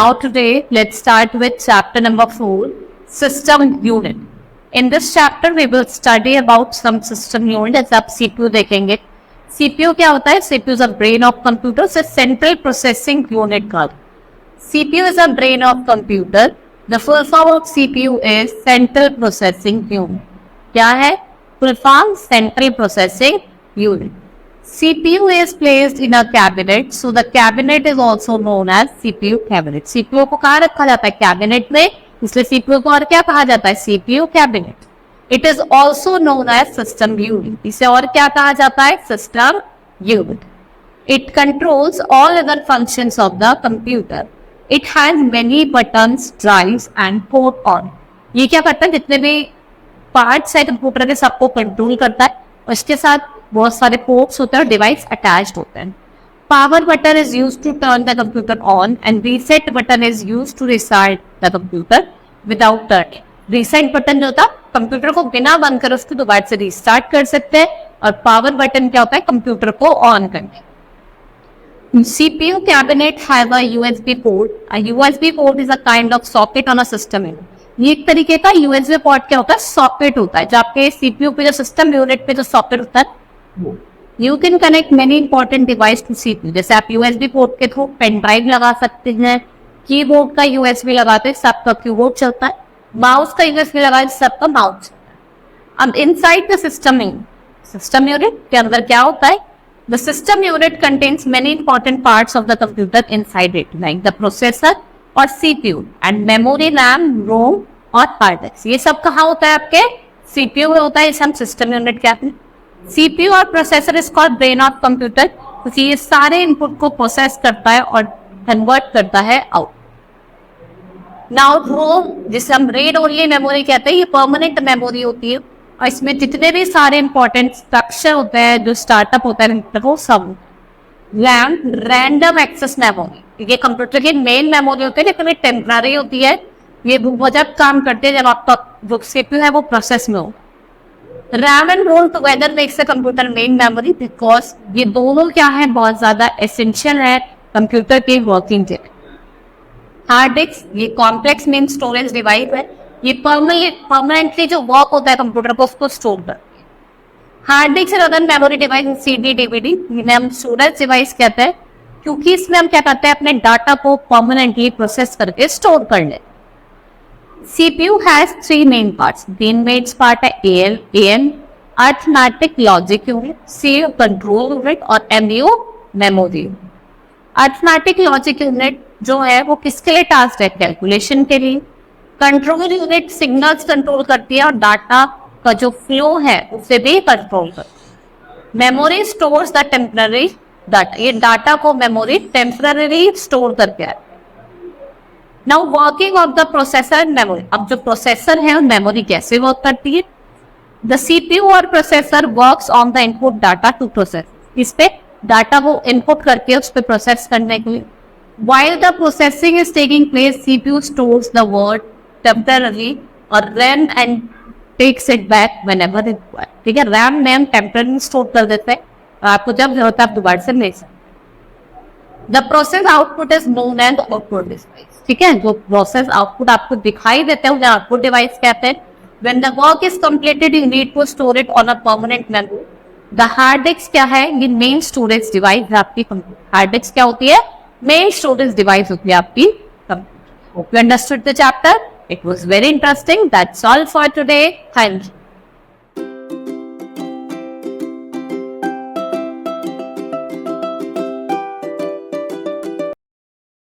Now today, let's start with chapter number 4, System Unit. In this chapter, we will study about some system unit. जैसे आप CPU देखेंगे, CPU क्या होता है? CPU is a brain of computer, से central processing unit का. CPU is a brain of computer. The full form of CPU is central processing unit. क्या है? Full form central processing unit. CPU is placed in a cabinet, so the cabinet is also known as CPU cabinet. CPU को कहाँ रखा जाता है? Cabinet में, इसलिए CPU को और क्या कहा जाता है? CPU cabinet. It is also known as system unit. इसे और क्या कहा जाता है? System unit. It controls all other functions of the computer. It has many buttons, drives and port on. ये क्या करता है? जितने भी पार्ट्स है कंप्यूटर के सबको कंट्रोल करता है और इसके साथ बहुत सारे पोर्ट्स होते हैं और डिवाइस अटैच्ड होते हैं. Power button is used to turn the computer on and reset button is used to restart the computer without turning. Reset button जो होता है कंप्यूटर को बिना बंद कर उसको दोबारा से रिस्टार्ट कर सकते हैं और पावर बटन क्या होता है? कंप्यूटर को ऑन करने. CPU cabinet have a USB port. A USB port is a kind of socket on a system unit. ये एक तरीके का USB पोर्ट क्या होता है? सॉकेट होता है. जो आपके CPU पे जो सिस्टम यूनिट पे जो सॉकेट होता है You can connect many important device to CPU. जैसे आप USB पोर्ट के थ्रू पेन ड्राइव लगा सकते हैं, कीबोर्ड का USB लगाते हैं सबका कीबोर्ड चलता है, माउस का USB लगाते हैं सबका माउस चलता है. अब इनसाइड द सिस्टम यूनिट के अंदर क्या होता है? The system unit contains many important parts of the computer inside it, like the processor और CPU and memory, RAM, ROM और hard disk. ये सब कहाँ होता है? आपके CPU में होता है. इसे हम सिस्टम यूनिट कहते हैं. CPU और processor is called brain of computer. तो ये सारे इनपुट को प्रोसेस करता है और कन्वर्ट करता है आउट. नाउ रोम, जिसे हम रीड ओनली मेमोरी कहते हैं, ये परमानेंट मेमोरी होती है और इसमें जितने भी सारे इंपॉर्टेंट स्ट्रक्चर होते हैं जो स्टार्टअप होता है वो सब. रैम, रैंडम एक्सेस मेमोरी, ये कंप्यूटर की मेन मेमोरी होती है लेकिन ये टेम्पररी होती है. ये वो जब काम करते हैं जब आपका जो CPU है वो प्रोसेस में हो. RAM and ROM together makes a computer main memory because ये दोनों क्या है? बहुत ज्यादा एसेंशियल है कंप्यूटर के वर्किंग के. हार्ड डिस्क, ये कॉम्प्लेक्स मेन स्टोरेज डिवाइस है. ये परमानेंटली जो वर्क होता है कंप्यूटर को उसको स्टोर कर. हार्ड डिस्क और other memory device CD, DVD इन्हें हम स्टोरेज डिवाइस कहते हैं क्योंकि इसमें हम क्या करते हैं? अपने डाटा को परमानेंटली प्रोसेस करके स्टोर कर ले. CPU has three main parts. Main part है AM, arithmetic logic unit, CPU control unit और MU memory. Arithmetic logic unit जो है वो किसके लिए टास्क है? कैलकुलेशन के लिए. कंट्रोल यूनिट सिग्नल्स कंट्रोल करती है और डाटा का जो फ्लो है उसे भी कंट्रोल करती है. Memory stores the temporary data, ये डाटा को मेमोरी टेम्पररी स्टोर करके है. Now working of the processor memory. अब जो प्रोसेसर है और मेमोरी कैसे वर्क करती है? द CPU और processor works on the input data to process. इस पे डाटा को इनपुट करके उस पे प्रोसेस करने के लिए. While the processing is taking place, CPU stores the word temporarily और RAM and takes it back whenever required. ठीक है, RAM में हम टेम्पररी स्टोर कर देते हैं और आपको जब जरूरत है आप दोबारा से ले सकते. The process output is known as output device. ठीक है, जो प्रोसेस आउटपुट आपको दिखाई देते हैं उन्हें आउटपुट डिवाइस कहते हैं. When the work is completed, you need to store it on a permanent memory. The hard disk क्या है? ये मेन स्टोरेज डिवाइस है आपकी कंप्यूटर. हार्ड डिस्क क्या होती है? मेन स्टोरेज डिवाइस होती है आपकी computer. You understood the chapter? It was very interesting. That's all for today. Thank you.